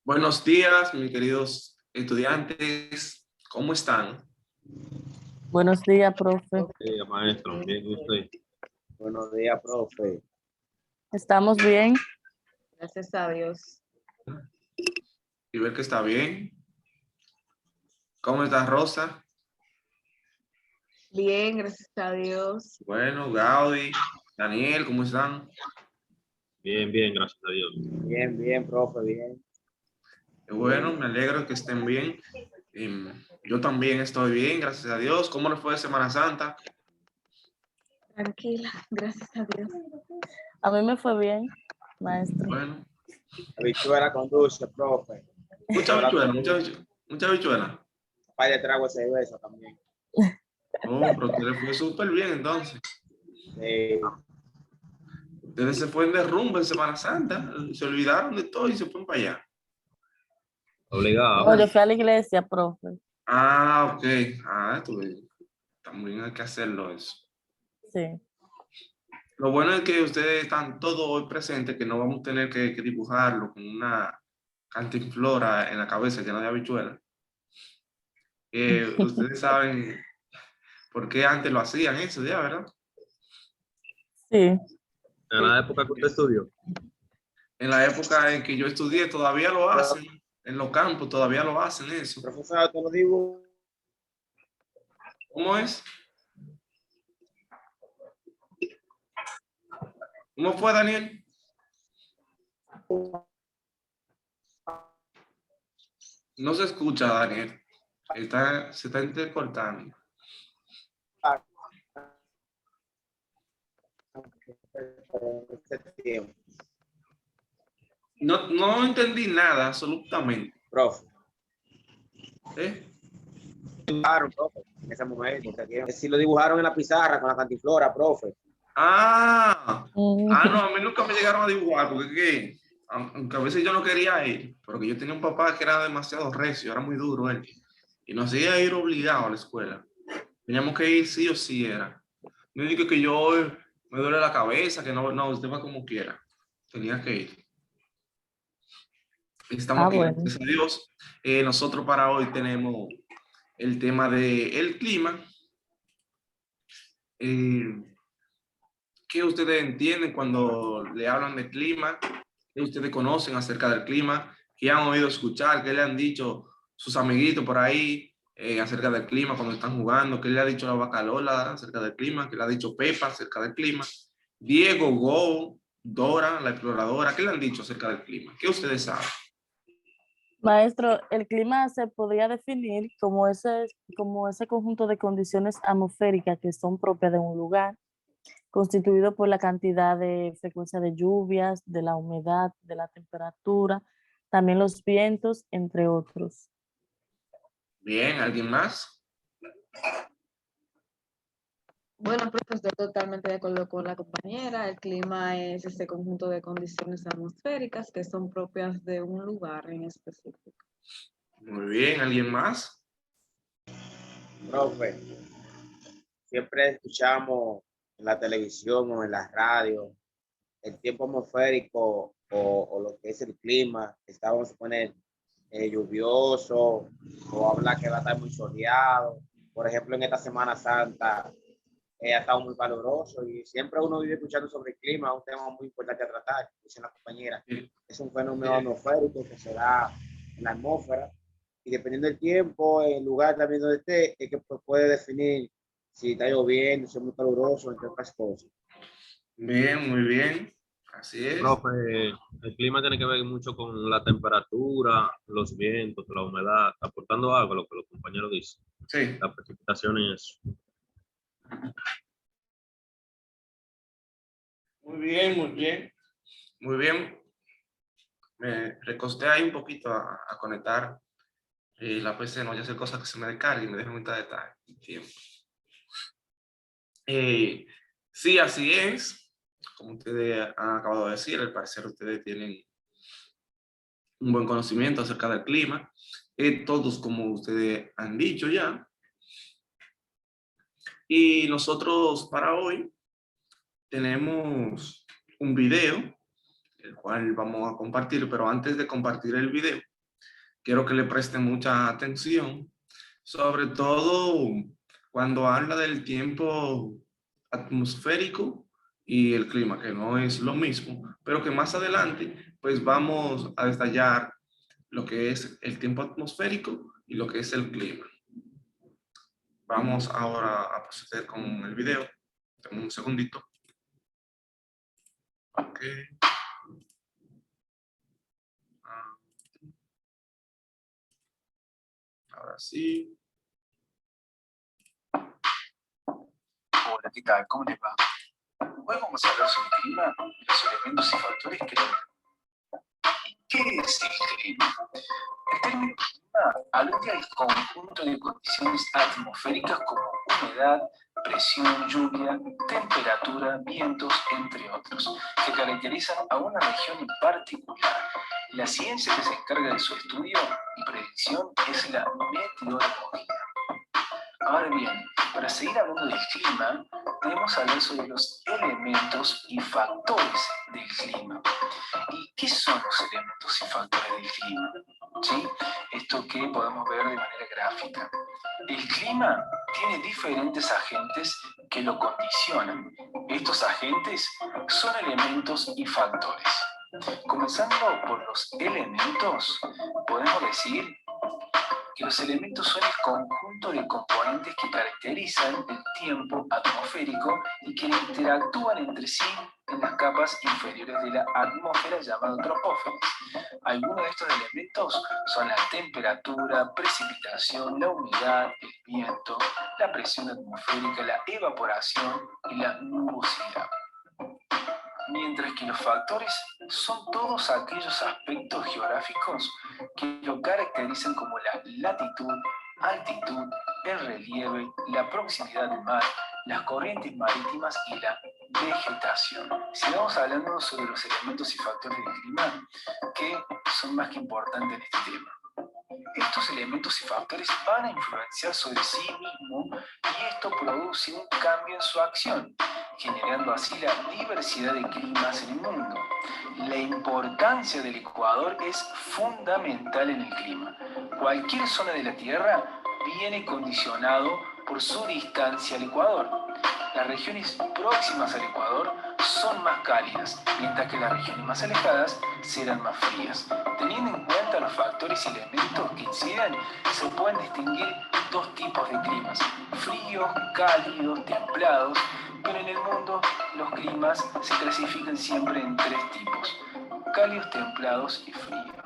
Buenos días, mis queridos estudiantes. ¿Cómo están? Buenos días, profe. Maestro, bien, ¿y usted? Buenos días, profe. ¿Estamos bien? Gracias a Dios. Y ver que está bien. ¿Cómo está Rosa? Bien, gracias a Dios. Bueno, Gaudi, Daniel, ¿cómo están? Bien, bien, gracias a Dios. Bien, profe, bien. Qué bueno, me alegro que estén bien. Yo también estoy bien, gracias a Dios. ¿Cómo les fue de Semana Santa? Tranquila, gracias a Dios. A mí me fue bien, maestro. Bueno, Habichuela con dulce, profe. mucha habichuela, mucha habichuela. Para de trago de cerveza también. Oh, pero usted le fue súper bien entonces. Ustedes se fueron de rumba en Semana Santa, se olvidaron de todo y se fueron para allá. Obligado. No, yo fui a la iglesia, profe. Ah, ok. También hay que hacerlo eso. Sí. Lo bueno es que ustedes están todos hoy presentes, que no vamos a tener que dibujarlo con una cantinflora en la cabeza llena de habichuelas. Ustedes saben por qué antes lo hacían eso ya, ¿verdad? Sí. En la época que usted estudió. En la época en que yo estudié todavía lo hacen, en los campos todavía lo hacen eso. Profesor, te lo digo. ¿Cómo es? ¿Cómo fue, Daniel? No se escucha, Daniel. Se está intercortando. No entendí nada, absolutamente. Profe. ¿Eh? Dibujaron, profe, en ese momento. Si lo dibujaron en la pizarra con la cantinflora, profe. No, a mí nunca me llegaron a dibujar, porque ¿qué? Aunque a veces yo no quería ir, porque yo tenía un papá que era demasiado recio, era muy duro él, y nos hacía ir obligado a la escuela. Teníamos que ir sí o sí era. No digo que yo me duele la cabeza, que no, usted va como quiera. Tenía que ir. Estamos aquí, Bueno. gracias a Dios. Nosotros para hoy tenemos el tema del clima. ¿Qué ustedes entienden cuando le hablan de clima? ¿Qué ustedes conocen acerca del clima? ¿Qué han oído escuchar? ¿Qué le han dicho sus amiguitos por ahí acerca del clima cuando están jugando? ¿Qué le ha dicho la vaca Lola acerca del clima? ¿Qué le ha dicho Pepa acerca del clima? Diego, Go, Dora, la exploradora, ¿qué le han dicho acerca del clima? ¿Qué ustedes saben? Maestro, el clima se podría definir como ese conjunto de condiciones atmosféricas que son propias de un lugar, constituido por la cantidad de frecuencia de lluvias, de la humedad, de la temperatura, también los vientos, entre otros. Bien, ¿alguien más? Bueno, profe, estoy totalmente de acuerdo con la compañera. El clima es ese conjunto de condiciones atmosféricas que son propias de un lugar en específico. Muy bien, ¿alguien más? Profe, siempre escuchamos en la televisión o en la radio el tiempo atmosférico o lo que es el clima. Vamos a poner lluvioso o habla que va a estar muy soleado. Por ejemplo, en esta Semana Santa ha estado muy caluroso y siempre uno vive escuchando sobre el clima, un tema muy importante a tratar, dicen las compañeras. Es un fenómeno atmosférico que se da en la atmósfera y dependiendo del tiempo, el lugar también donde esté, es que puede definir si está lloviendo, si es muy caluroso, entre otras cosas. Bien, muy bien. Así es. Profe, el clima tiene que ver mucho con la temperatura, los vientos, la humedad, aportando algo a lo que los compañeros dicen. Sí. La precipitación y eso. Muy bien, muy bien. Muy bien. Me recosté ahí un poquito a conectar la PC, no voy a hacer cosas que se me descarguen y me dejen mitad de tiempo. Sí, así es. Como ustedes han acabado de decir, al parecer ustedes tienen un buen conocimiento acerca del clima. Todos, como ustedes han dicho ya. Y nosotros para hoy tenemos un video el cual vamos a compartir, pero antes de compartir el video, quiero que le presten mucha atención, sobre todo cuando habla del tiempo atmosférico y el clima, que no es lo mismo, pero que más adelante pues vamos a detallar lo que es el tiempo atmosférico y lo que es el clima. Vamos ahora a proceder con el video. Dame un segundito. Ok. Ahora sí. Hola, ¿qué tal? ¿Cómo les va? Hoy vamos a hablar sobre el clima, los elementos y factores que lo determinan. ¿Qué es el clima? El término clima alude al conjunto de condiciones atmosféricas como humedad, presión, lluvia, temperatura, vientos, entre otros, que caracterizan a una región en particular. La ciencia que se encarga de su estudio y predicción es la meteorología. Ahora bien, para seguir hablando del clima, debemos hablar sobre los elementos y factores del clima. ¿Y qué son los elementos y factores del clima? ¿Sí? Esto que podemos ver de manera gráfica. El clima tiene diferentes agentes que lo condicionan. Estos agentes son elementos y factores. Comenzando por los elementos, podemos decir que los elementos son el conjunto de componentes que caracterizan el tiempo atmosférico y que interactúan entre sí en las capas inferiores de la atmósfera llamada tropósferas. Algunos de estos elementos son la temperatura, precipitación, la humedad, el viento, la presión atmosférica, la evaporación y la nubosidad. Mientras que los factores son todos aquellos aspectos geográficos que lo caracterizan como la latitud, altitud, el relieve, la proximidad del mar, las corrientes marítimas y la vegetación. Sigamos hablando sobre los elementos y factores del clima que son más que importantes en este tema. Estos elementos y factores van a influenciar sobre sí mismos y esto produce un cambio en su acción, generando así la diversidad de climas en el mundo. La importancia del ecuador es fundamental en el clima. Cualquier zona de la Tierra viene condicionado por su distancia al ecuador. Las regiones próximas al ecuador son más cálidas, mientras que las regiones más alejadas serán más frías. Teniendo en cuenta los factores y elementos que inciden, se pueden distinguir dos tipos de climas: fríos, cálidos, templados, pero en el mundo los climas se clasifican siempre en tres tipos: cálidos, templados y fríos.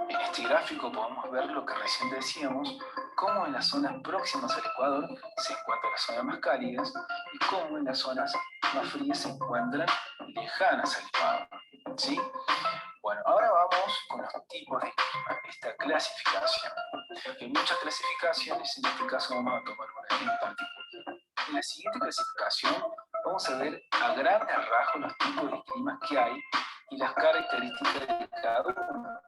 En este gráfico podemos ver lo que recién decíamos, cómo en las zonas próximas al ecuador se encuentran las zonas más cálidas y cómo en las zonas más frías se encuentran lejanas al ecuador. ¿Sí? Bueno, ahora vamos con los tipos de clima, esta clasificación. Hay muchas clasificaciones, en este caso vamos a tomar una en particular. En la siguiente clasificación vamos a ver a grandes rasgos los tipos de climas que hay y las características de cada uno.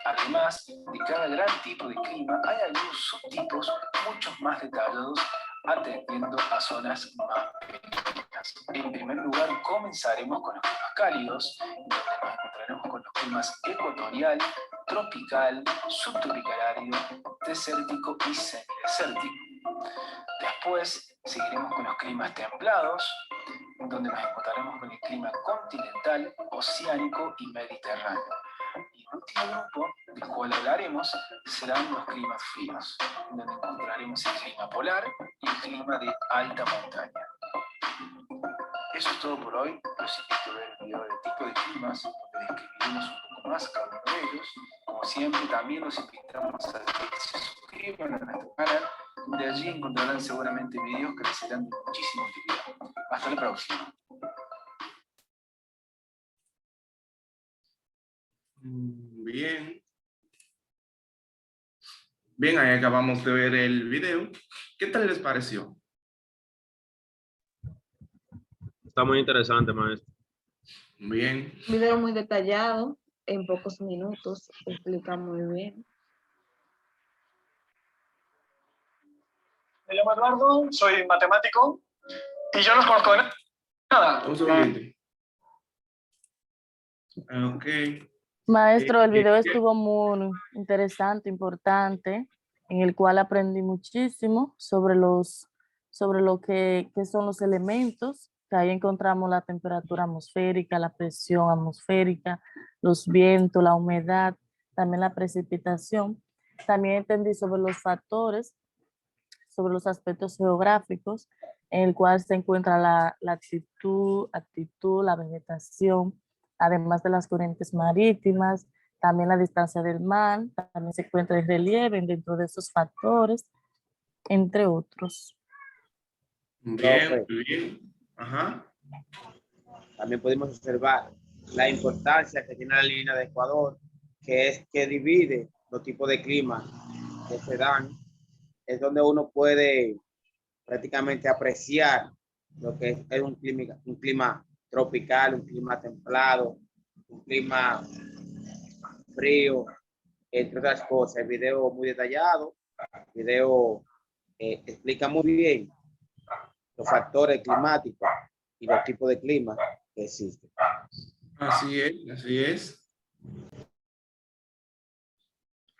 Además de cada gran tipo de clima, hay algunos subtipos mucho más detallados atendiendo a zonas más pequeñas. En primer lugar, comenzaremos con los climas cálidos, donde nos encontraremos con los climas ecuatorial, tropical, subtropical árido, desértico y semidesértico. Después seguiremos con los climas templados, donde nos encontraremos con el clima continental, oceánico y mediterráneo. Y el último grupo del cual hablaremos serán los climas fríos, donde encontraremos el clima polar y el clima de alta montaña. Eso es todo por hoy. Los invito a ver el video del tipo de climas, donde describiremos un poco más cada uno de ellos. Como siempre, también los invitamos a que se suscriban a nuestro canal, donde allí encontrarán seguramente videos que les serán de muchísima utilidad. Hasta la próxima. Bien. Bien, ahí acabamos de ver el video. ¿Qué tal les pareció? Está muy interesante, maestro. Bien. Un video muy detallado, en pocos minutos, explica muy bien. Me llamo Eduardo, soy matemático y yo no os conozco de nada. Un segundito. Ok. Maestro, el video ¿Qué? estuvo muy interesante, importante, en el cual aprendí muchísimo sobre lo que son los elementos, que ahí encontramos la temperatura atmosférica, la presión atmosférica, los vientos, la humedad, también la precipitación. También entendí sobre los factores, sobre los aspectos geográficos, en el cual se encuentra la actitud, la vegetación, además de las corrientes marítimas, también la distancia del mar, también se encuentra el relieve dentro de esos factores, entre otros. Bien, Profe, muy bien. Ajá. también podemos observar la importancia que tiene la línea de Ecuador, que es que divide los tipos de clima que se dan. Es donde uno puede prácticamente apreciar lo que es un clima tropical, un clima templado, un clima frío, entre otras cosas. El video muy detallado, el video explica muy bien los factores climáticos y los tipos de clima que existen. Así es, así es.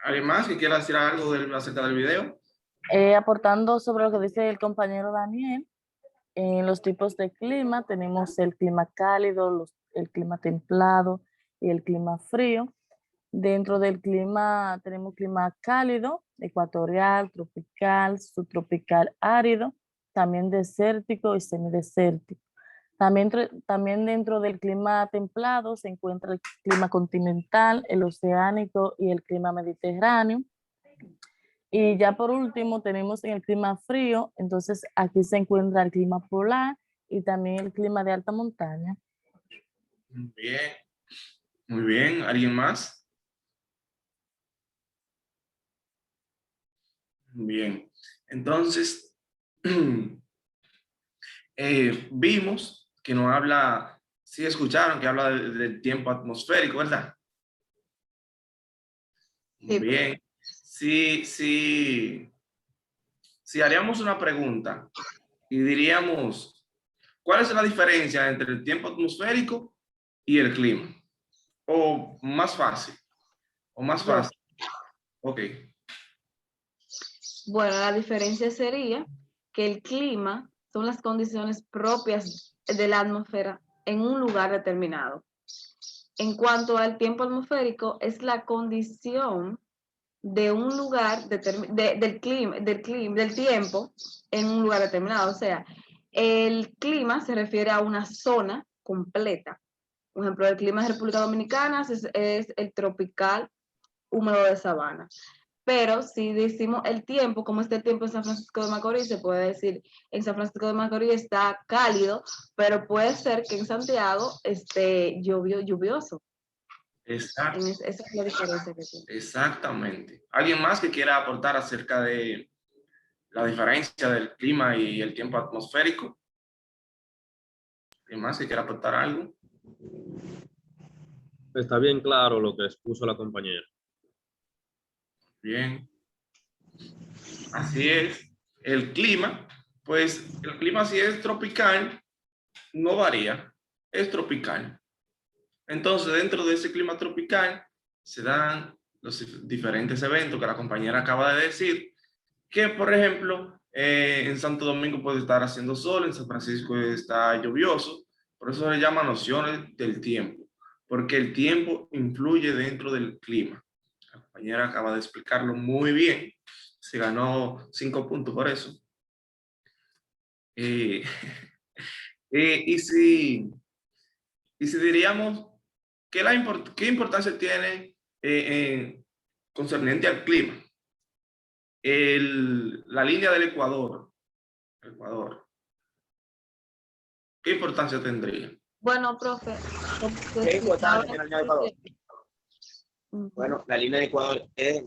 ¿Alguien más que quiera decir algo acerca del video? Aportando sobre lo que dice el compañero Daniel, en los tipos de clima tenemos el clima cálido, el clima templado y el clima frío. Dentro del clima tenemos clima cálido, ecuatorial, tropical, subtropical, árido, también desértico y semidesértico. También dentro del clima templado se encuentra el clima continental, el oceánico y el clima mediterráneo. Y ya por último tenemos en el clima frío, entonces aquí se encuentra el clima polar y también el clima de alta montaña. Bien, muy bien. ¿Alguien más? Bien. Entonces, vimos que nos habla, sí escucharon que habla del tiempo atmosférico, ¿verdad? Muy Sí, bien. Sí, sí. Si haríamos una pregunta y diríamos, ¿cuál es la diferencia entre el tiempo atmosférico y el clima? O más fácil, o más yo. fácil. Ok. Bueno, la diferencia sería que el clima son las condiciones propias de la atmósfera en un lugar determinado. En cuanto al tiempo atmosférico, es la condición de un lugar del tiempo en un lugar determinado. O sea, el clima se refiere a una zona completa. Por ejemplo, el clima de República Dominicana es el tropical húmedo de sabana. Pero si decimos el tiempo, como está el tiempo en San Francisco de Macorís, se puede decir en San Francisco de Macorís está cálido, pero puede ser que en Santiago esté lluvioso. Exacto, Esa es la diferencia que tiene. exactamente. ¿Alguien más que quiera aportar acerca de la diferencia del clima y el tiempo atmosférico? ¿Alguien más que quiera aportar algo? Está bien claro lo que expuso la compañera. Bien. Así es. El clima, pues el clima si es tropical, no varía, es tropical. Entonces, dentro de ese clima tropical se dan los diferentes eventos que la compañera acaba de decir, que por ejemplo, en Santo Domingo puede estar haciendo sol, en San Francisco está lluvioso, por eso se llama nociones del tiempo, porque el tiempo influye dentro del clima. La compañera acaba de explicarlo muy bien, se ganó 5 puntos por eso. Eh, y si diríamos, ¿qué importancia tiene concerniente al clima? La línea del Ecuador, ¿qué importancia tendría? Bueno, profe, como usted ¿Qué explicaba, importancia tiene la línea de Ecuador? Bueno, la línea de Ecuador es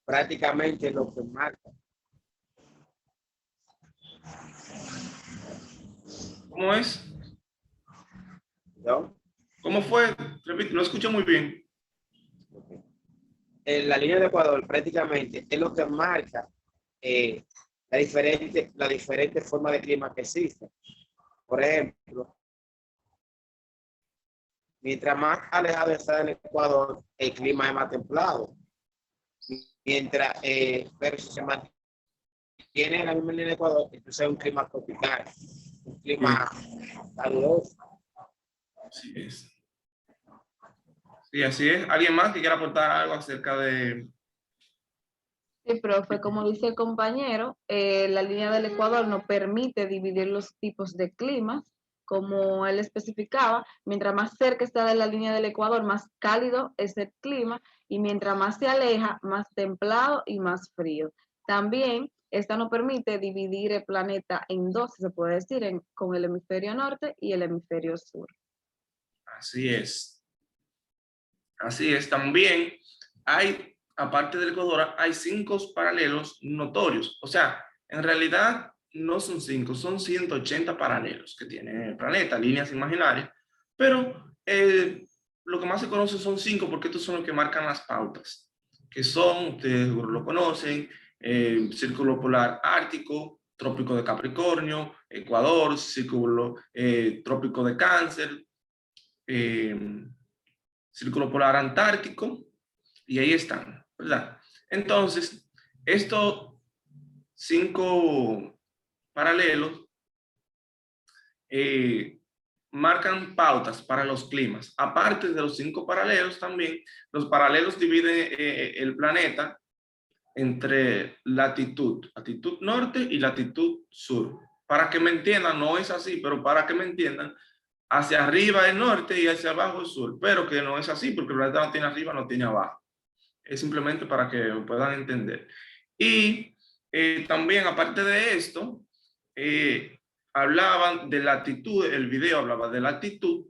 prácticamente lo que marca. ¿Cómo es? ¿No? ¿Cómo fue? Repito, lo escucho muy bien. La línea de Ecuador prácticamente es lo que marca la diferente forma de clima que existe. Por ejemplo, Mientras más alejado está del Ecuador, el clima es más templado. Mientras, pero si se mantiene en la misma línea del Ecuador, entonces es un clima tropical, un clima caluroso. Así es. Sí, así es. ¿Alguien más que quiera aportar algo acerca de... Sí, profe, como dice el compañero, la línea del Ecuador nos permite dividir los tipos de climas, como él especificaba, mientras más cerca está de la línea del Ecuador, más cálido es el clima, y mientras más se aleja, más templado y más frío. También, esta nos permite dividir el planeta en dos, se puede decir, con el hemisferio norte y el hemisferio sur. Así es. Así es. También hay, aparte del Ecuador, hay 5 paralelos notorios. O sea, en realidad no son 5, son 180 paralelos que tiene el planeta, líneas imaginarias. Pero lo que más se conoce son 5 porque estos son los que marcan las pautas. Que son, ustedes seguro lo conocen, Círculo Polar Ártico, Trópico de Capricornio, Ecuador, Círculo Trópico de Cáncer, Círculo Polar Antártico, y ahí están, ¿verdad? Entonces, estos 5 paralelos marcan pautas para los climas. Aparte de los 5 paralelos también, los paralelos dividen el planeta entre latitud norte y latitud sur. Para que me entiendan, no es así, pero para que me entiendan, hacia arriba el norte y hacia abajo el sur, pero que no es así porque el planeta no tiene arriba, no tiene abajo. Es simplemente para que puedan entender. Y también, aparte de esto, hablaban de latitud, el video hablaba de latitud,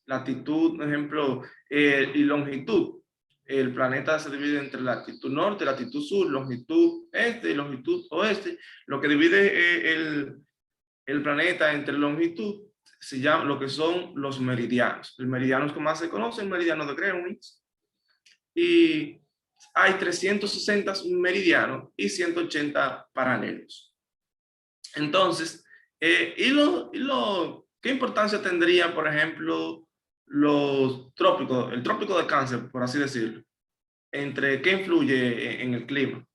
por ejemplo, y longitud. El planeta se divide entre latitud norte, latitud sur, longitud este y longitud oeste. Lo que divide el planeta entre longitud se llama lo que son los meridianos. El meridiano que más se conoce es el meridiano de Greenwich. Y hay 360 meridianos y 180 paralelos. Entonces, ¿qué importancia tendría, por ejemplo, los trópicos, el trópico de Cáncer, por así decirlo? ¿Qué influye en el clima?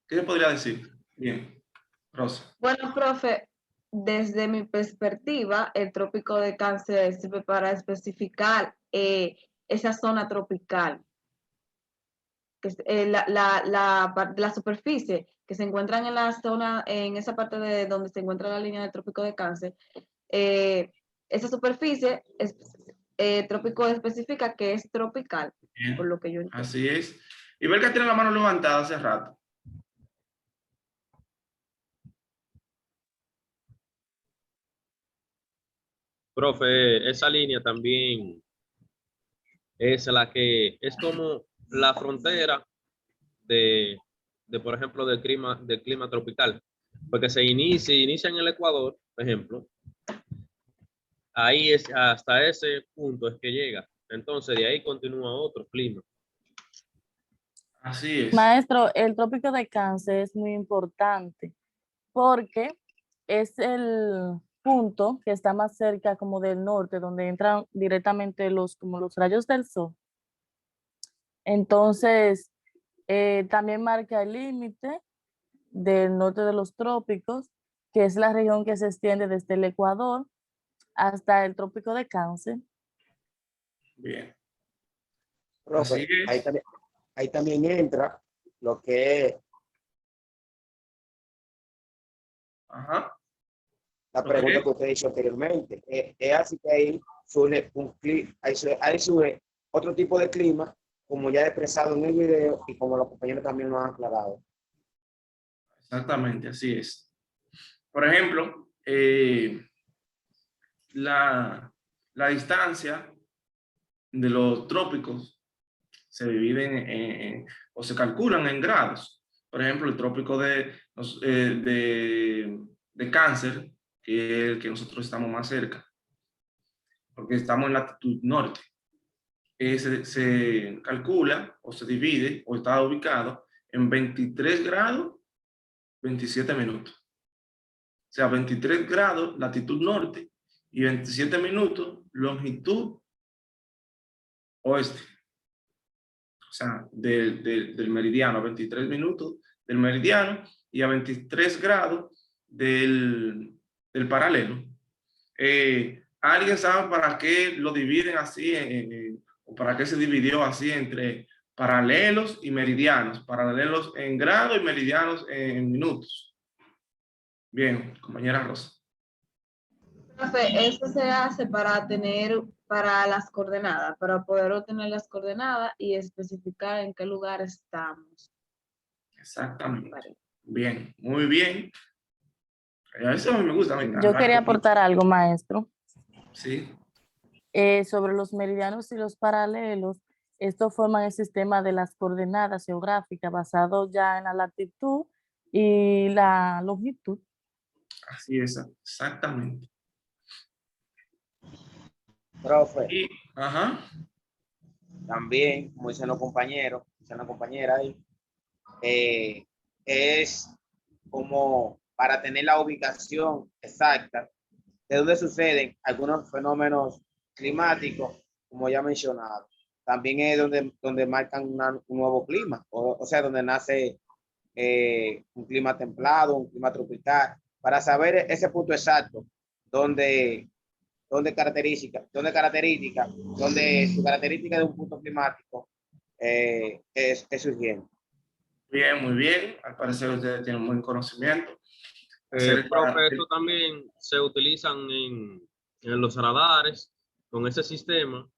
¿Qué se podría decir? Bien, Rosa. Bueno, profe, desde mi perspectiva, el trópico de Cáncer sirve para especificar esa zona tropical, que es, la superficie que se encuentran en la zona, en esa parte de donde se encuentra la línea del trópico de Cáncer. Esa superficie, trópico especifica que es tropical, Bien, por lo que yo entiendo. así es. Y ver que tiene la mano levantada hace rato. Profe, esa línea también es la que es como la frontera por ejemplo, del clima tropical, porque se inicia en el Ecuador, por ejemplo, ahí es hasta ese punto es que llega. Entonces de ahí continúa otro clima. Así es. Maestro, el trópico de Cáncer es muy importante porque es el punto que está más cerca como del norte, donde entran directamente como los rayos del sol. Entonces, también marca el límite del norte de los trópicos, que es la región que se extiende desde el Ecuador hasta el trópico de Cáncer. Bien. Profe, Así es. ahí también entra lo que es Ajá. la pregunta que usted hizo anteriormente. Es así que ahí surge ahí surge otro tipo de clima, como ya he expresado en el video y como los compañeros también lo han aclarado. Exactamente, así es. Por ejemplo, la distancia de los trópicos se dividen o se calculan en grados. Por ejemplo, el trópico de Cáncer, que es el que nosotros estamos más cerca, porque estamos en latitud norte. Se calcula o se divide o está ubicado en 23 grados 27 minutos. O sea, 23 grados latitud norte y 27 minutos longitud oeste. O sea, del meridiano, 23 minutos del meridiano y a 23 grados del paralelo. ¿Alguien sabe para qué lo dividen así? ¿O para qué se dividió así entre paralelos y meridianos? Paralelos en grado y meridianos en minutos. Bien, compañera Rosa. Profe, eso se hace para las coordenadas, para poder obtener las coordenadas y especificar en qué lugar estamos. Exactamente. Bien, muy bien. A eso me gusta. Yo quería aportar algo, maestro. Sí. Sobre los meridianos y los paralelos. Estos forman el sistema de las coordenadas geográficas basado ya en la latitud y la longitud. Así es, exactamente. Profe, Y, ajá. también, como dicen los compañeros, dicen la compañera ahí, es como para tener la ubicación exacta de donde suceden algunos fenómenos climáticos, como ya mencionado. También es donde marcan un nuevo clima, o sea, donde nace un clima templado, un clima tropical, para saber ese punto exacto, donde su característica de un punto climático es surgiente. Bien, muy bien. Al parecer ustedes tienen un buen conocimiento. Profe, esto también se utilizan en los radares. Con ese sistema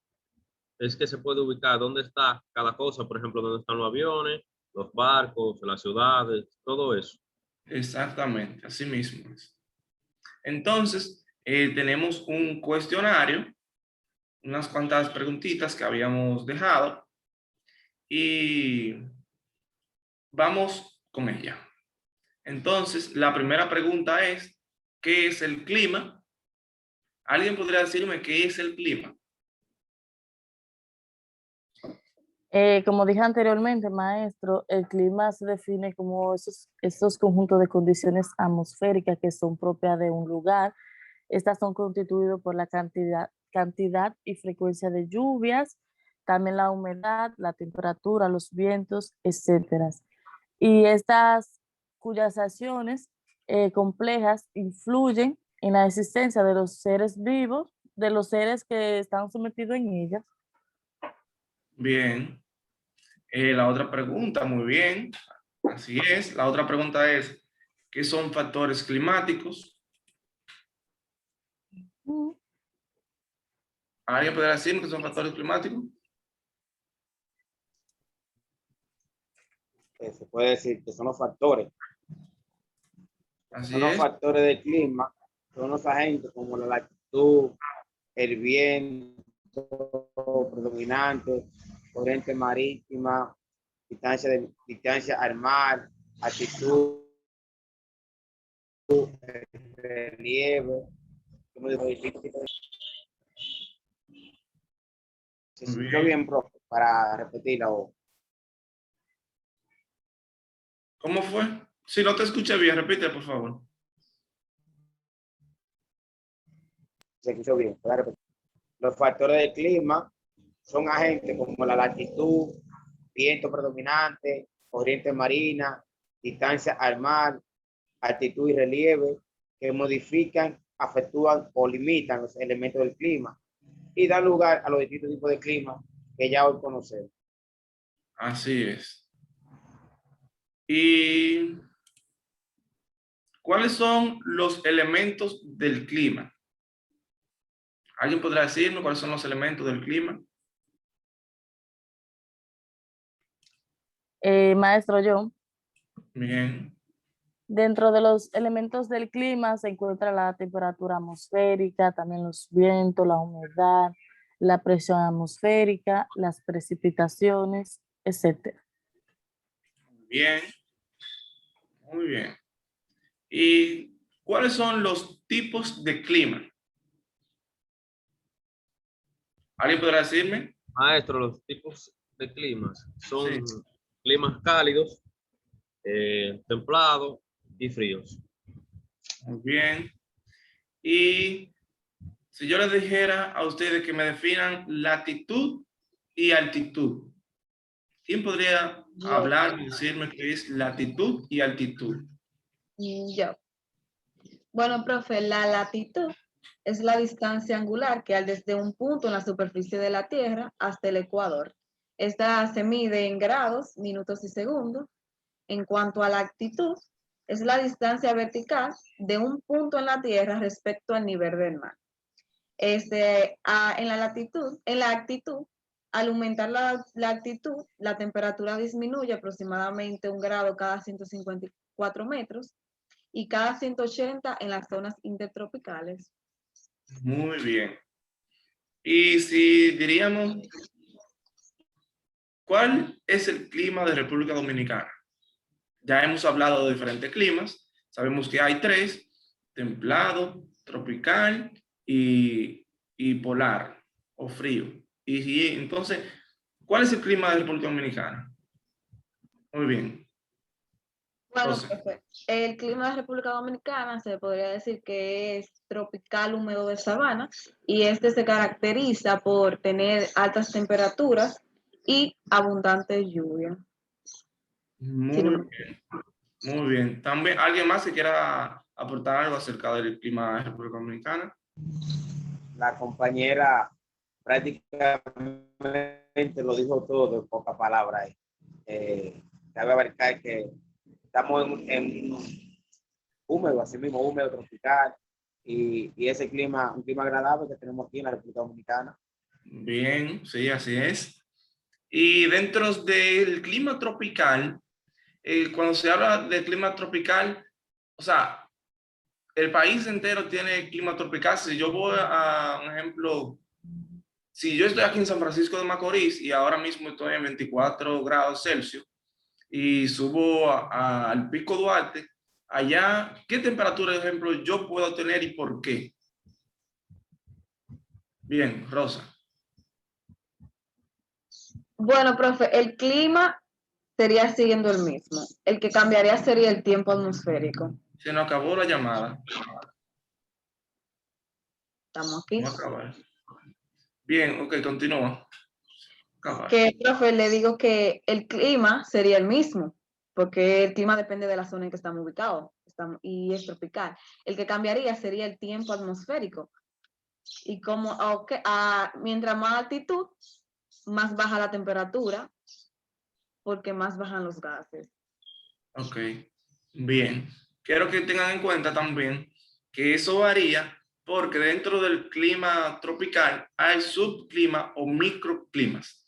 es que se puede ubicar dónde está cada cosa, por ejemplo, dónde están los aviones, los barcos, las ciudades, todo eso. Exactamente, así mismo es. Entonces, tenemos un cuestionario, unas cuantas preguntitas que habíamos dejado y vamos con ella. Entonces, la primera pregunta es, ¿qué es el clima? ¿Alguien podría decirme qué es el clima? Como dije anteriormente, maestro, el clima se define como esos conjuntos de condiciones atmosféricas que son propias de un lugar. Estas son constituidas por la cantidad y frecuencia de lluvias, también la humedad, la temperatura, los vientos, etcétera. Y estas cuyas acciones complejas influyen en la existencia de los seres vivos, de los seres que están sometidos en ellas. Bien. La otra pregunta, muy bien. Así es. La otra pregunta es, ¿qué son factores climáticos? ¿Alguien podría decirme qué son factores climáticos? Se puede decir que son los factores. Así Son los es. factores del clima, son los agentes como la latitud, el viento predominante, corriente marítima, distancia al mar, altitud, relieve. ¿Se escuchó bien, profe? Para repetirlo. ¿Cómo fue? Si no te escuché bien, repite, por favor. Se escuchó bien. Los factores del clima son agentes como la latitud, viento predominante, corriente marina, distancia al mar, altitud y relieve, que modifican, afectúan o limitan los elementos del clima y dan lugar a los distintos tipos de clima que ya hoy conocemos. Así es. ¿Y cuáles son los elementos del clima? ¿Alguien podrá decirme cuáles son los elementos del clima? Maestro, yo. Bien. Dentro de los elementos del clima se encuentra la temperatura atmosférica, también los vientos, la humedad, la presión atmosférica, las precipitaciones, etc. Bien. Muy bien. ¿Y cuáles son los tipos de clima? ¿Alguien podrá decirme? Maestro, los tipos de climas son Sí. climas cálidos, templados y fríos. Muy bien. ¿Y Si yo les dijera a ustedes que me definan latitud y altitud, ¿quién podría hablar y decirme qué es latitud y altitud? Yo. Bueno, profe, la latitud es la distancia angular que hay desde un punto en la superficie de la Tierra hasta el ecuador. Esta se mide en grados, minutos y segundos. En cuanto a la altitud, es la distancia vertical de un punto en la Tierra respecto al nivel del mar. En la actitud, al aumentar la altitud, la temperatura disminuye aproximadamente 1 grado cada 154 metros y cada 180 en las zonas intertropicales. Muy bien. Y si diríamos, ¿cuál es el clima de República Dominicana? Ya hemos hablado de diferentes climas. Sabemos que hay 3, templado, tropical y polar o frío. Y entonces, ¿cuál es el clima de República Dominicana? Muy bien. Bueno, Entonces, profe, el clima de República Dominicana se podría decir que es tropical húmedo de sabana y este se caracteriza por tener altas temperaturas y abundante lluvia. muy bien. Muy bien. También, ¿alguien más que quiera aportar algo acerca del clima de República Dominicana? La compañera prácticamente lo dijo todo en pocas palabras. Cabe abarcar que estamos en húmedo, así mismo húmedo, tropical, y ese clima, un clima agradable que tenemos aquí en la República Dominicana. Bien, sí, así es. Y dentro del clima tropical, cuando se habla de clima tropical, o sea, el país entero tiene clima tropical. Si yo voy a un ejemplo, si yo estoy aquí en San Francisco de Macorís y ahora mismo estoy en 24 grados Celsius y subo al Pico Duarte, allá, ¿qué temperatura, por ejemplo, yo puedo tener y por qué? Bien, Rosa. Bueno, profe, el clima sería siguiendo el mismo. El que cambiaría sería el tiempo atmosférico. Se nos acabó la llamada. Estamos aquí. No acabar. Bien, ok, continúa. Acabar. Que, profe, le digo que el clima sería el mismo, porque el clima depende de la zona en que estamos ubicados y es tropical. El que cambiaría sería el tiempo atmosférico. Y como mientras más altitud, más baja la temperatura, porque más bajan los gases. Ok, bien. Quiero que tengan en cuenta también que eso varía porque dentro del clima tropical hay subclimas o microclimas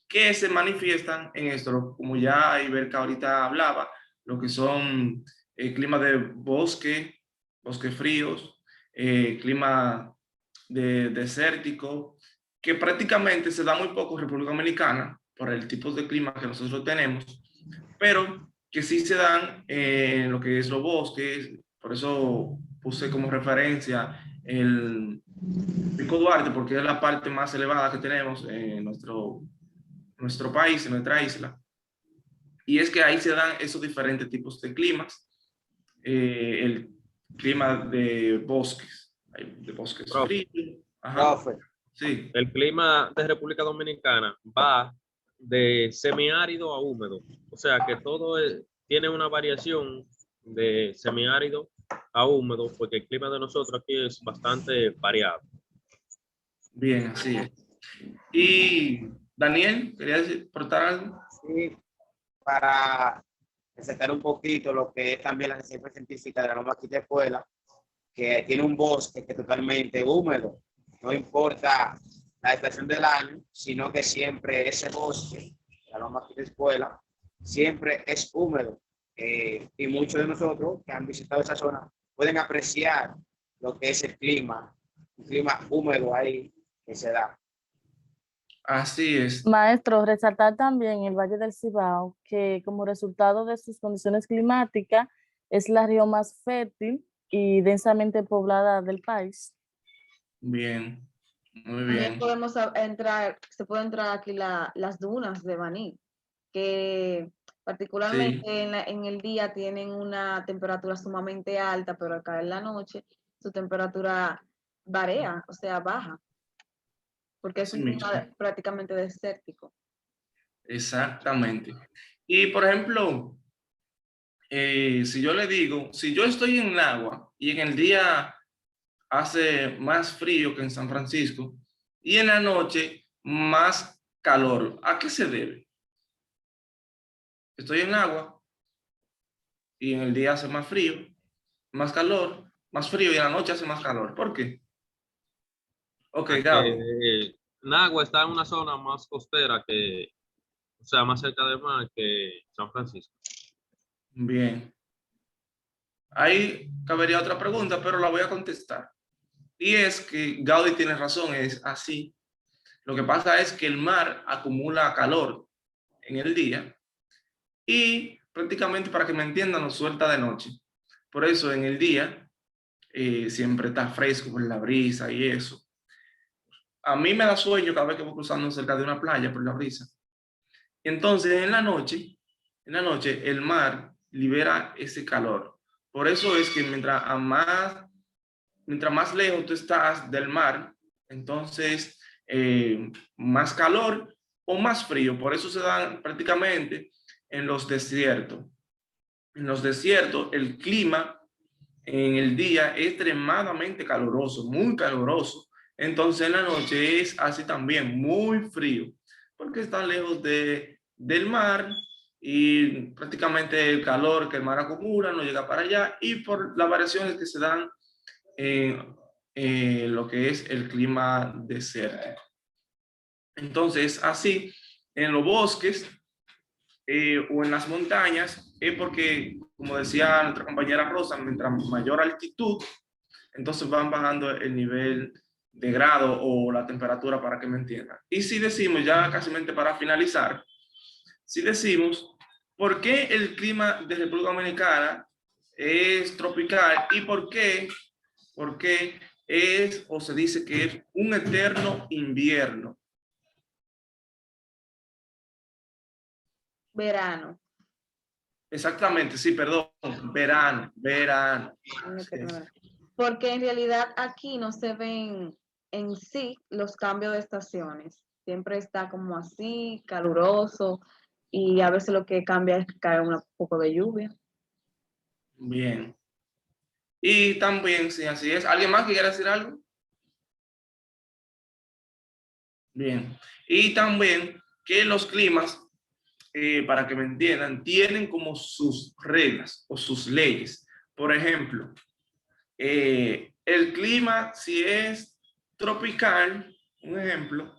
que se manifiestan en esto, como ya Iberca ahorita hablaba, lo que son climas de bosque, bosques fríos, clima desértico, que prácticamente se da muy poco en República Dominicana por el tipo de clima que nosotros tenemos, pero que sí se dan en lo que es los bosques. Por eso puse como referencia el Pico Duarte, porque es la parte más elevada que tenemos en nuestro país, en nuestra isla. Y es que ahí se dan esos diferentes tipos de climas. El clima de bosques Profe, fríos. Ajá, Profe, sí. el clima de República Dominicana va de semiárido a húmedo. O sea que tiene una variación de semiárido a húmedo, porque el clima de nosotros aquí es bastante variado. Bien, así es. Y Daniel, ¿querías aportar algo? sí, para resaltar un poquito lo que es también la reserva científica de la Loma Quita Escuela, que tiene un bosque que es totalmente húmedo. No importa la estación del año, sino que siempre ese bosque, la Loma Quita Escuela, siempre es húmedo. Y muchos de nosotros que han visitado esa zona pueden apreciar lo que es el clima, un clima húmedo ahí que se da. Así es. Maestro, resaltar también el Valle del Cibao, que como resultado de sus condiciones climáticas es la región más fértil y densamente poblada del país. Bien, muy También bien. se puede entrar aquí las dunas de Baní, que particularmente Sí, en el día tienen una temperatura sumamente alta, pero al caer la noche su temperatura varía, o sea, baja, porque es Así un mismo. clima prácticamente desértico. Exactamente. Y por ejemplo, si yo le digo, si yo estoy en Nagua y en el día hace más frío que en San Francisco y en la noche más calor, ¿a qué se debe? Estoy en Nagua y en el día hace más frío, más calor, más frío y en la noche hace más calor. ¿Por qué? Ok, A Gaby. que Nagua está en una zona más costera que, o sea, más cerca del mar que San Francisco. Bien. Ahí cabería otra pregunta, pero la voy a contestar. Y es que Gaudí tiene razón, es así. Lo que pasa es que el mar acumula calor en el día y prácticamente, para que me entiendan, lo suelta de noche. Por eso en el día siempre está fresco por la brisa y eso. A mí me da sueño cada vez que voy cruzando cerca de una playa por la brisa. Y entonces en la noche el mar libera ese calor. Por eso es que mientras más lejos tú estás del mar, entonces más calor o más frío. Por eso se dan prácticamente en los desiertos. En los desiertos el clima en el día es extremadamente caluroso, muy caluroso. Entonces en la noche es así también, muy frío, porque está lejos del mar y prácticamente el calor que el mar acumula no llega para allá y por las variaciones que se dan en lo que es el clima desértico. Entonces, así, en los bosques o en las montañas, es porque, como decía nuestra compañera Rosa, mientras mayor altitud, entonces van bajando el nivel de grado o la temperatura, para que me entiendan. Y si decimos, ya casi para finalizar, si decimos, ¿por qué el clima de República Dominicana es tropical y por qué es o se dice que es un eterno invierno? Verano. Exactamente, sí, perdón, verano. Porque en realidad aquí no se ven en sí los cambios de estaciones. Siempre está como así, caluroso, y a veces lo que cambia es que cae un poco de lluvia. Bien. Y también, sí, así es. ¿Alguien más que quiera decir algo? Bien. Y también que los climas, para que me entiendan, tienen como sus reglas o sus leyes. Por ejemplo, el clima, si es tropical, un ejemplo,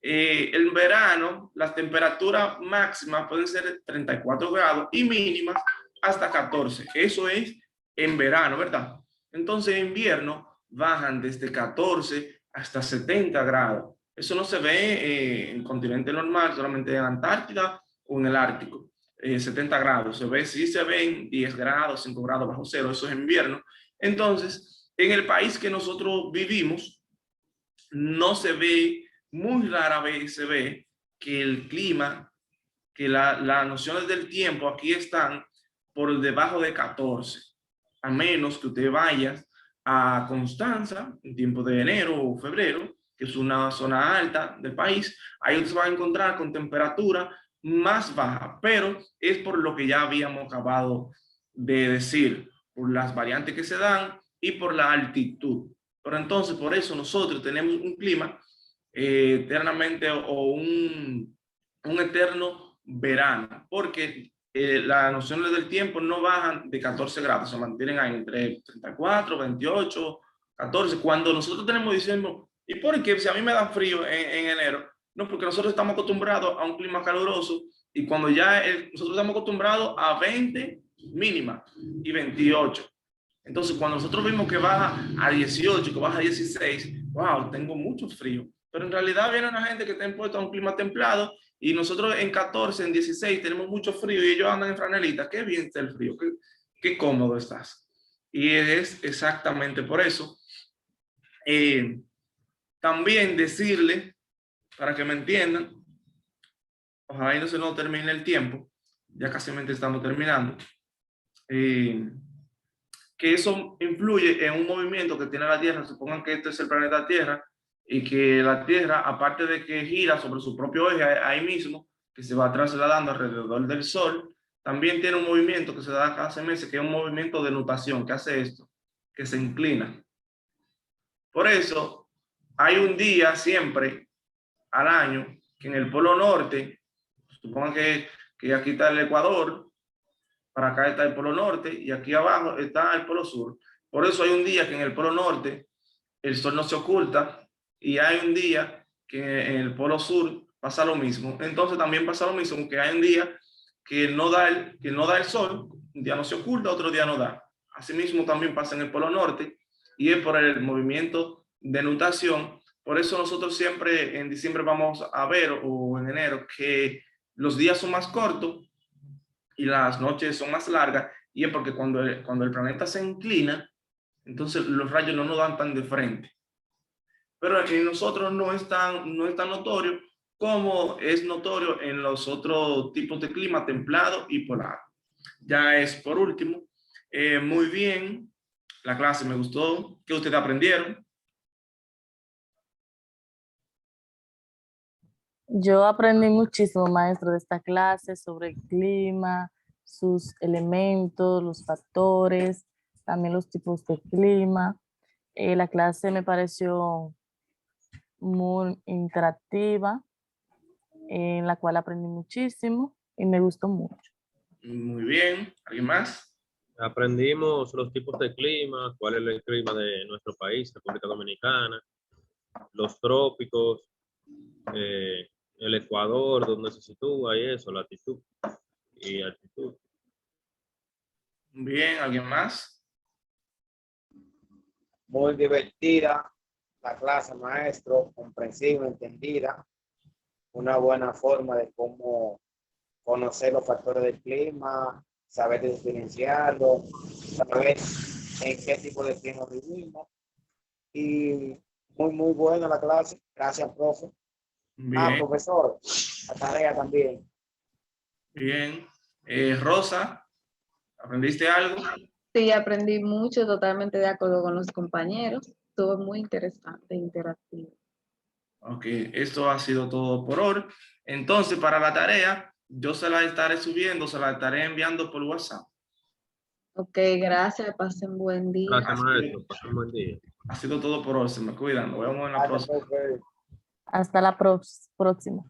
en verano las temperaturas máximas pueden ser 34 grados y mínimas hasta 14. Eso es en verano, ¿verdad? Entonces en invierno bajan desde 14 hasta 70 grados. Eso no se ve en el continente normal, solamente en Antártida o en el Ártico. 70 grados, sí se ven 10 grados, 5 grados bajo cero, eso es en invierno. Entonces, en el país que nosotros vivimos, no se ve, muy rara vez se ve que el clima, que las nociones del tiempo aquí están por debajo de 14, a menos que usted vaya a Constanza en tiempo de enero o febrero, que es una zona alta del país, ahí usted se va a encontrar con temperatura más baja, pero es por lo que ya habíamos acabado de decir, por las variantes que se dan y por la altitud. Pero entonces, por eso nosotros tenemos un clima eternamente o un eterno verano, porque las nociones del tiempo no bajan de 14 grados, se mantienen ahí entre 34, 28, 14. Cuando nosotros tenemos diciendo, ¿y por qué? Si a mí me da frío en enero, no, porque nosotros estamos acostumbrados a un clima caluroso y cuando ya nosotros estamos acostumbrados a 20 mínima y 28. Entonces, cuando nosotros vimos que baja a 18, que baja a 16, wow, tengo mucho frío. Pero en realidad viene una gente que está impuesta a un clima templado y nosotros en 14, en 16 tenemos mucho frío y ellos andan en franelita. Qué bien está el frío, qué cómodo estás. Y es exactamente por eso. También decirle, para que me entiendan, ojalá y no se nos termine el tiempo, ya casi estamos terminando. que eso influye en un movimiento que tiene la Tierra. Supongan que este es el planeta Tierra y que la Tierra, aparte de que gira sobre su propio eje ahí mismo, que se va trasladando alrededor del Sol, también tiene un movimiento que se da cada 6 meses, que es un movimiento de nutación, que hace esto, que se inclina. Por eso, hay un día siempre al año que en el Polo Norte, supongan que aquí está el Ecuador, para acá está el Polo Norte y aquí abajo está el Polo Sur. Por eso hay un día que en el Polo Norte el sol no se oculta y hay un día que en el Polo Sur pasa lo mismo. Entonces también pasa lo mismo, que hay un día que no da el sol, un día no se oculta, otro día no da. Asimismo también pasa en el Polo Norte y es por el movimiento de nutación. Por eso nosotros siempre en diciembre vamos a ver, o en enero, que los días son más cortos y las noches son más largas, y es porque cuando el planeta se inclina, entonces los rayos no nos dan tan de frente. Pero en nosotros no es tan notorio como es notorio en los otros tipos de clima, templado y polar. Ya es por último. Muy bien, la clase me gustó. ¿Qué ustedes aprendieron? Yo aprendí muchísimo, maestro, de esta clase sobre el clima, sus elementos, los factores, también los tipos de clima. La clase me pareció muy interactiva, en la cual aprendí muchísimo y me gustó mucho. Muy bien. ¿Alguien más? Aprendimos los tipos de clima, cuál es el clima de nuestro país, República Dominicana, los trópicos, el Ecuador, donde se sitúa y eso, latitud y altitud. Bien. ¿Alguien más? Muy divertida la clase, maestro, comprensiva, entendida, una buena forma de cómo conocer los factores del clima, saber diferenciarlo, saber en qué tipo de clima vivimos. Y muy buena la clase. Gracias, profe. Bien. Profesor, la tarea también. Bien. Rosa, ¿aprendiste algo? Sí, aprendí mucho, totalmente de acuerdo con los compañeros. Estuvo muy interesante, interactivo. Ok, esto ha sido todo por hoy. Entonces, para la tarea, yo se la estaré subiendo, se la estaré enviando por WhatsApp. Ok, gracias, pasen buen día. Gracias, maestro. Pasen un buen día. Ha sido todo por hoy. Se me cuidan. Nos vemos en la Gracias, próxima. profe. Hasta la próxima.